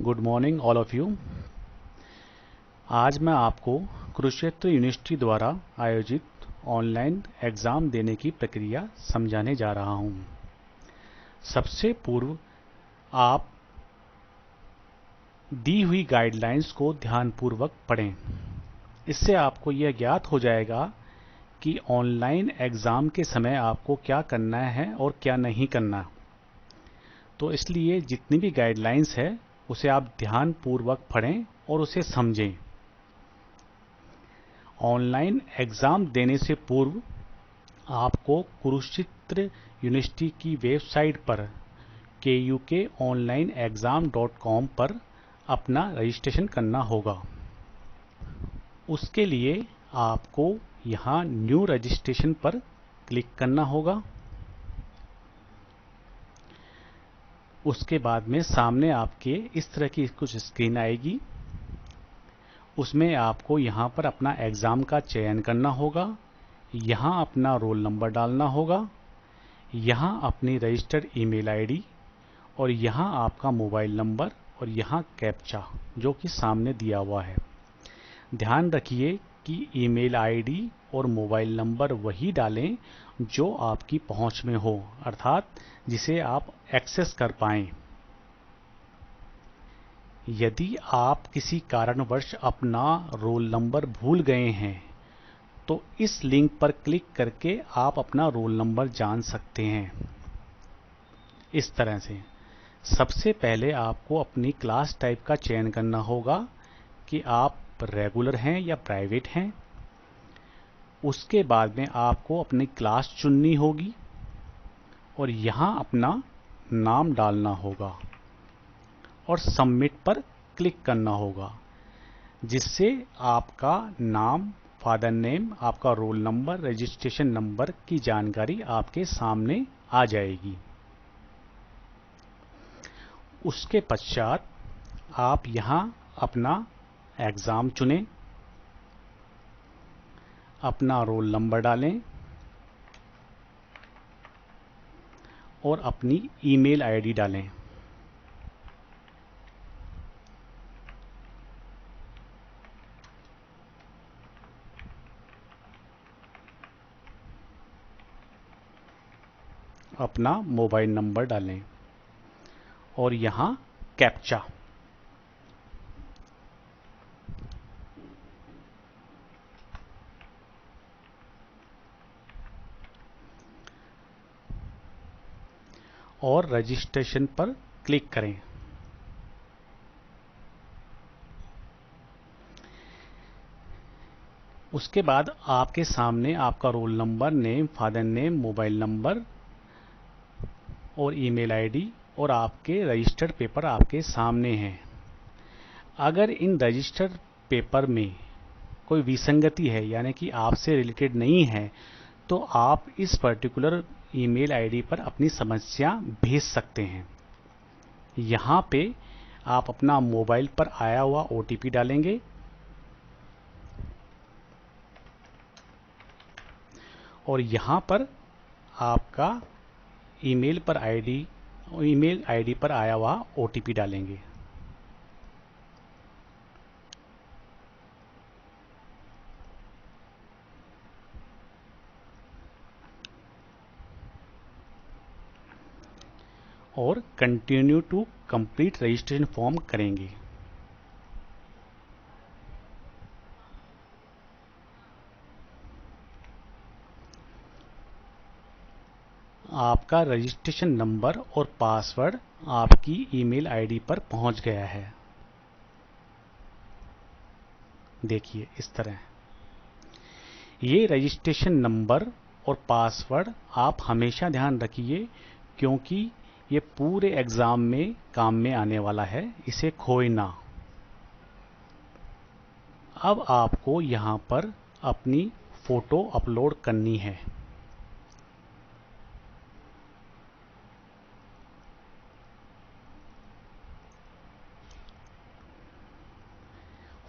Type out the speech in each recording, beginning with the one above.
Good morning all of you. आज मैं आपको कुरुक्षेत्र यूनिवर्सिटी द्वारा आयोजित ऑनलाइन एग्ज़ाम देने की प्रक्रिया समझाने जा रहा हूं। सबसे पूर्व आप दी हुई गाइडलाइंस को ध्यानपूर्वक पढ़ें। इससे आपको यह ज्ञात हो जाएगा कि ऑनलाइन एग्ज़ाम के समय आपको क्या करना है और क्या नहीं करना। तो इसलिए जितनी भी गाइडलाइंस है उसे आप ध्यानपूर्वक पढ़ें और उसे समझें। ऑनलाइन एग्ज़ाम देने से पूर्व आपको कुरुक्षेत्र यूनिवर्सिटी की वेबसाइट पर kukonlineexam.com पर अपना रजिस्ट्रेशन करना होगा। उसके लिए आपको यहाँ न्यू रजिस्ट्रेशन पर क्लिक करना होगा। उसके बाद में सामने आपके इस तरह की कुछ स्क्रीन आएगी। उसमें आपको यहाँ पर अपना एग्ज़ाम का चयन करना होगा, यहाँ अपना रोल नंबर डालना होगा, यहाँ अपनी रजिस्टर्ड ईमेल आईडी और यहाँ आपका मोबाइल नंबर और यहाँ कैप्चा जो कि सामने दिया हुआ है। ध्यान रखिए कि ईमेल आईडी और मोबाइल नंबर वही डालें जो आपकी पहुंच में हो, अर्थात जिसे आप एक्सेस कर पाएं। यदि आप किसी कारणवश अपना रोल नंबर भूल गए हैं तो इस लिंक पर क्लिक करके आप अपना रोल नंबर जान सकते हैं। इस तरह से सबसे पहले आपको अपनी क्लास टाइप का चयन करना होगा कि आप रेगुलर हैं या प्राइवेट हैं। उसके बाद में आपको अपनी क्लास चुननी होगी और यहाँ अपना नाम डालना होगा और सबमिट पर क्लिक करना होगा, जिससे आपका नाम, फादर नेम, आपका रोल नंबर, रजिस्ट्रेशन नंबर की जानकारी आपके सामने आ जाएगी। उसके पश्चात आप यहाँ अपना एग्ज़ाम चुनें, अपना रोल नंबर डालें और अपनी ईमेल आईडी डालें। अपना मोबाइल नंबर डालें और यहाँ कैप्चा। और रजिस्ट्रेशन पर क्लिक करें। उसके बाद आपके सामने आपका roll number, name, father name, mobile number और ईमेल आईडी और आपके रजिस्टर्ड पेपर आपके सामने हैं। अगर इन रजिस्टर्ड पेपर में कोई विसंगति है, यानी कि आपसे रिलेटेड नहीं है, तो आप इस पर्टिकुलर ईमेल आईडी पर अपनी समस्या भेज सकते हैं। यहाँ पे आप अपना मोबाइल पर आया हुआ ओटीपी डालेंगे और यहाँ पर आपका ईमेल आईडी पर आया हुआ ओटीपी डालेंगे। और continue to complete registration form करेंगे। आपका रजिस्ट्रेशन नंबर और पासवर्ड आपकी ईमेल आईडी पर पहुंच गया है। देखिए इस तरह। ये रजिस्ट्रेशन नंबर और पासवर्ड आप हमेशा ध्यान रखिए, क्योंकि ये पूरे एग्जाम में काम में आने वाला है, इसे खोए ना। अब आपको यहाँ पर अपनी फोटो अपलोड करनी है।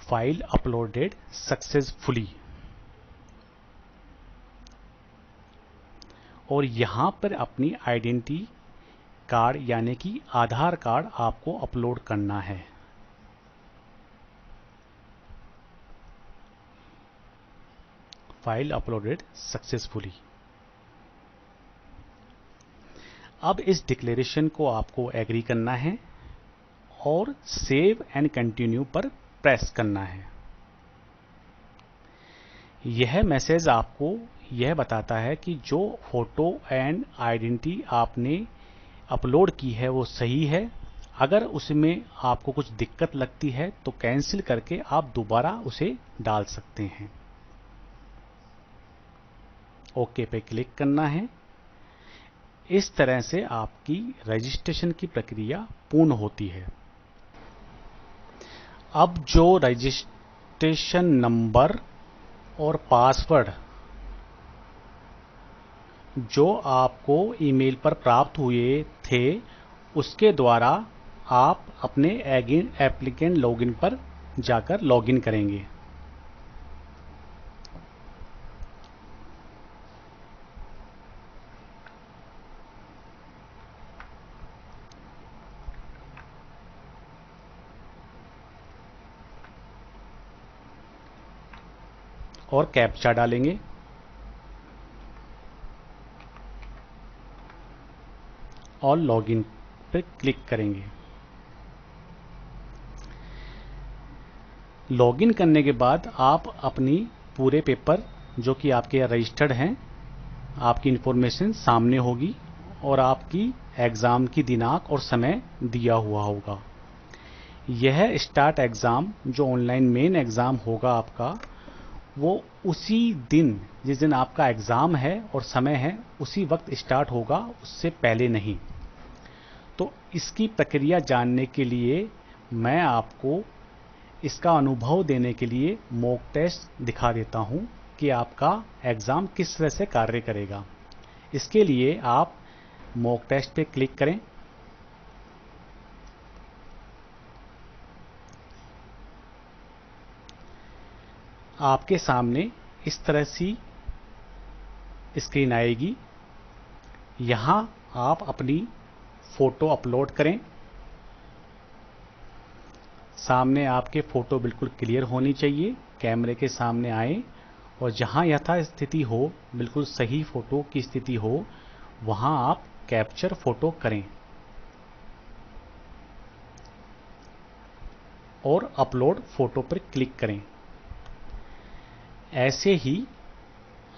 File uploaded successfully. और यहाँ पर अपनी आइडेंटिटी कार्ड यानी कि आधार कार्ड आपको अपलोड करना है। File uploaded successfully. अब इस डिक्लेरेशन को आपको एग्री करना है और सेव एंड कंटिन्यू पर प्रेस करना है। यह मैसेज आपको यह बताता है कि जो फोटो एंड आइडेंटिटी आपने अपलोड की है वो सही है। अगर उसमें आपको कुछ दिक्कत लगती है तो कैंसिल करके आप दोबारा उसे डाल सकते हैं। ओके पे क्लिक करना है। इस तरह से आपकी रजिस्ट्रेशन की प्रक्रिया पूर्ण होती है। अब जो रजिस्ट्रेशन नंबर और पासवर्ड जो आपको ईमेल पर प्राप्त हुए थे उसके द्वारा आप अपने एप्लीकेंट लॉगिन पर जाकर लॉगिन करेंगे। और कैप्चा डालेंगे और लॉगिन पर क्लिक करेंगे। लॉगिन करने के बाद आप अपनी पूरे पेपर जो कि आपके रजिस्टर्ड हैं, आपकी इंफॉर्मेशन सामने होगी और आपकी एग्ज़ाम की दिनांक और समय दिया हुआ होगा। यह स्टार्ट एग्ज़ाम जो ऑनलाइन मेन एग्ज़ाम होगा आपका, वो उसी दिन जिस दिन आपका एग्ज़ाम है और समय है उसी वक्त स्टार्ट होगा, उससे पहले नहीं। तो इसकी प्रक्रिया जानने के लिए मैं आपको इसका अनुभव देने के लिए मॉक टेस्ट दिखा देता हूं कि आपका एग्ज़ाम किस तरह से कार्य करेगा। इसके लिए आप मॉक टेस्ट पे क्लिक करें। आपके सामने इस तरह सी स्क्रीन आएगी। यहाँ आप अपनी फ़ोटो अपलोड करें। सामने आपके फ़ोटो बिल्कुल क्लियर होनी चाहिए। कैमरे के सामने आए और जहाँ यथा स्थिति हो, बिल्कुल सही फ़ोटो की स्थिति हो, वहाँ आप कैप्चर फ़ोटो करें और अपलोड फ़ोटो पर क्लिक करें। ऐसे ही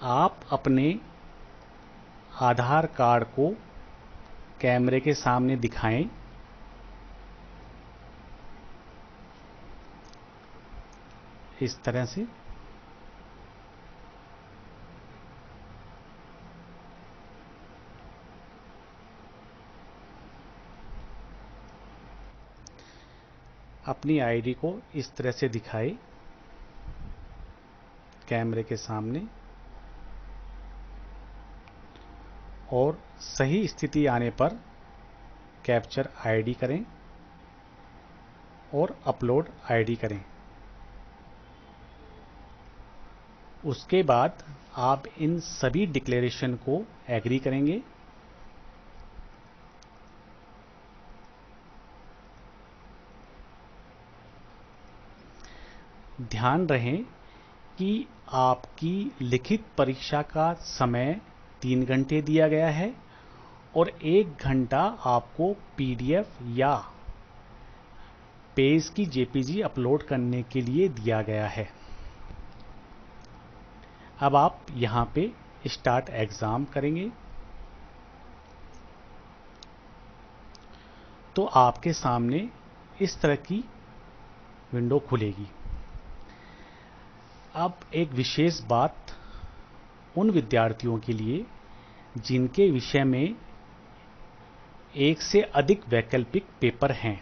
आप अपने आधार कार्ड को कैमरे के सामने दिखाएं। इस तरह से अपनी आईडी को इस तरह से दिखाएं कैमरे के सामने और सही स्थिति आने पर कैप्चर आईडी करें और अपलोड आईडी करें। उसके बाद आप इन सभी डिक्लेरेशन को एग्री करेंगे। ध्यान रहे कि आपकी लिखित परीक्षा का समय 3 घंटे दिया गया है और 1 घंटा आपको पीडीएफ या पेज की जेपीजी अपलोड करने के लिए दिया गया है। अब आप यहाँ पे स्टार्ट एग्ज़ाम करेंगे तो आपके सामने इस तरह की विंडो खुलेगी। अब एक विशेष बात उन विद्यार्थियों के लिए जिनके विषय में 1 से अधिक वैकल्पिक पेपर हैं,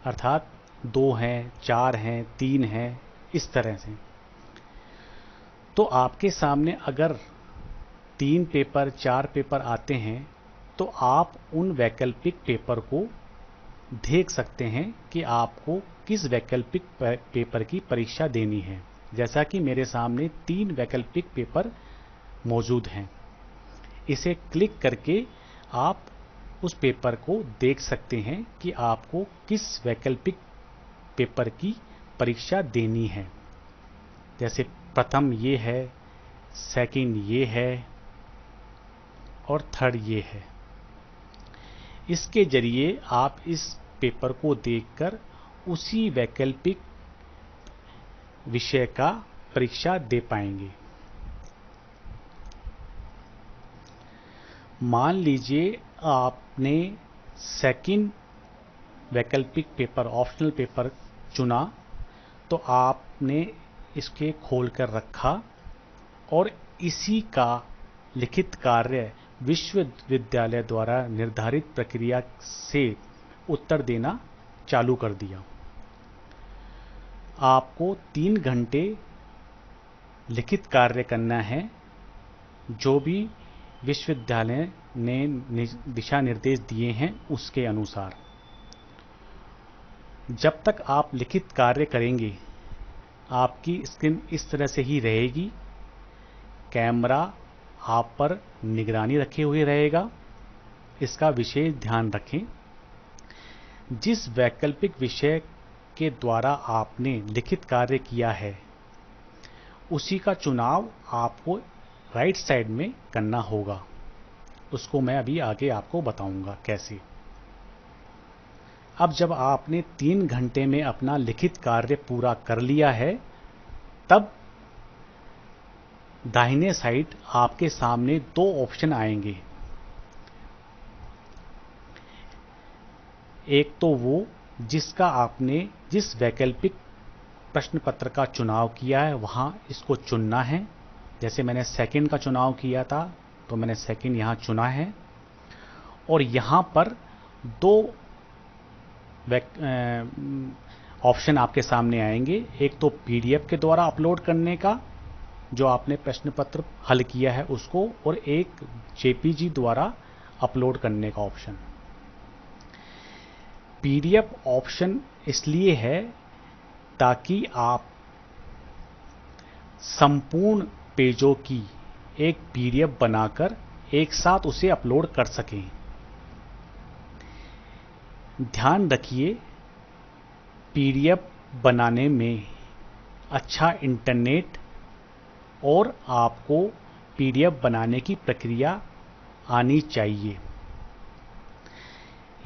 अर्थात 2 हैं, 4 हैं, 3 हैं, इस तरह से। तो आपके सामने अगर 3 पेपर 4 पेपर आते हैं तो आप उन वैकल्पिक पेपर को देख सकते हैं कि आपको किस वैकल्पिक पेपर की परीक्षा देनी है। जैसा कि मेरे सामने 3 वैकल्पिक पेपर मौजूद हैं। इसे क्लिक करके आप उस पेपर को देख सकते हैं कि आपको किस वैकल्पिक पेपर की परीक्षा देनी है। जैसे प्रथम ये है, सेकंड ये है और थर्ड ये है। इसके जरिए आप इस पेपर को देखकर उसी वैकल्पिक विषय का परीक्षा दे पाएंगे। मान लीजिए आपने सेकंड वैकल्पिक पेपर, ऑप्शनल पेपर चुना, तो आपने इसके खोल कर रखा और इसी का लिखित कार्य विश्वविद्यालय द्वारा निर्धारित प्रक्रिया से उत्तर देना चालू कर दिया। आपको 3 घंटे लिखित कार्य करना है, जो भी विश्वविद्यालय ने दिशा निर्देश दिए हैं उसके अनुसार। जब तक आप लिखित कार्य करेंगे आपकी स्क्रीन इस तरह से ही रहेगी, कैमरा आप पर निगरानी रखे हुए रहेगा। इसका विशेष ध्यान रखें, जिस वैकल्पिक विषय के द्वारा आपने लिखित कार्य किया है उसी का चुनाव आपको राइट साइड में करना होगा। उसको मैं अभी आगे आपको बताऊंगा कैसे। अब जब आपने 3 घंटे में अपना लिखित कार्य पूरा कर लिया है, तब दाहिने साइड आपके सामने 2 ऑप्शन आएंगे। एक तो वो जिसका आपने जिस वैकल्पिक प्रश्न पत्र का चुनाव किया है वहां इसको चुनना है। जैसे मैंने सेकंड का चुनाव किया था तो मैंने सेकंड यहां चुना है। और यहां पर 2 ऑप्शन आपके सामने आएंगे। एक तो पीडीएफ के द्वारा अपलोड करने का, जो आपने प्रश्न पत्र हल किया है उसको, और एक जेपीजी द्वारा अपलोड करने का ऑप्शन। पीडीएफ ऑप्शन इसलिए है ताकि आप संपूर्ण पेजों की एक पीडीएफ बनाकर एक साथ उसे अपलोड कर सकें। ध्यान रखिए, पीडीएफ बनाने में अच्छा इंटरनेट और आपको पीडीएफ बनाने की प्रक्रिया आनी चाहिए।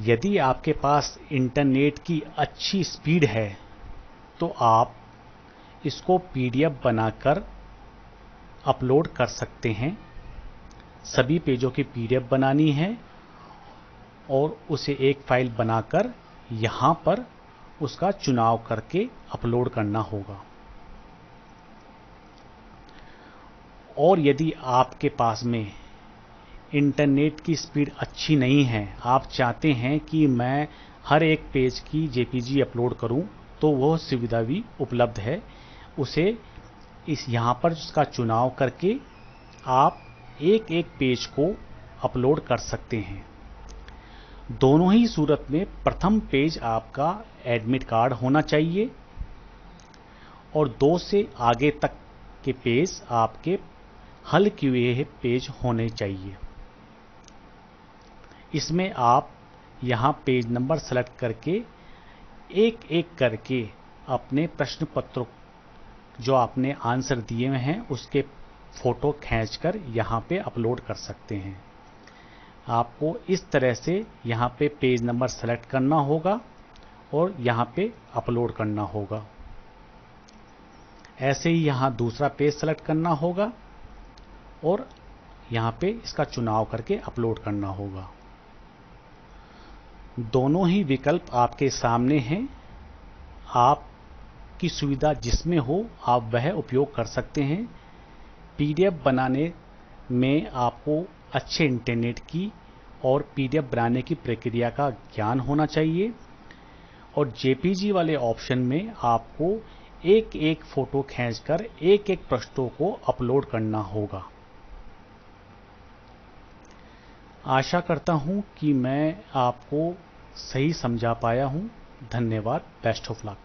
यदि आपके पास इंटरनेट की अच्छी स्पीड है तो आप इसको पीडीएफ बनाकर अपलोड कर सकते हैं। सभी पेजों की पीडीएफ बनानी है और उसे एक फाइल बनाकर यहां पर उसका चुनाव करके अपलोड करना होगा। और यदि आपके पास में इंटरनेट की स्पीड अच्छी नहीं है, आप चाहते हैं कि मैं हर एक पेज की जेपीजी अपलोड करूं, तो वह सुविधा भी उपलब्ध है। उसे यहां पर उसका चुनाव करके आप एक एक पेज को अपलोड कर सकते हैं। दोनों ही सूरत में प्रथम पेज आपका एडमिट कार्ड होना चाहिए और 2 से आगे तक के पेज आपके हल किए हुए पेज होने चाहिए। इसमें आप यहां पेज नंबर सेलेक्ट करके एक एक करके अपने प्रश्न पत्रों जो आपने आंसर दिए हुए हैं उसके फोटो खींचकर यहां पे अपलोड कर सकते हैं। आपको इस तरह से यहां पे पेज नंबर सेलेक्ट करना होगा और यहां पे अपलोड करना होगा। ऐसे ही यहां दूसरा पेज सेलेक्ट करना होगा और यहां पे इसका चुनाव करके अपलोड करना होगा। दोनों ही विकल्प आपके सामने हैं। आपकी सुविधा जिसमें हो आप वह उपयोग कर सकते हैं। पीडीएफ बनाने में आपको अच्छे इंटरनेट की और पीडीएफ बनाने की प्रक्रिया का ज्ञान होना चाहिए और जेपीजी वाले ऑप्शन में आपको एक एक फोटो खींचकर एक एक प्रश्नों को अपलोड करना होगा। आशा करता हूं कि मैं आपको सही समझा पाया हूं। धन्यवाद। Best of luck.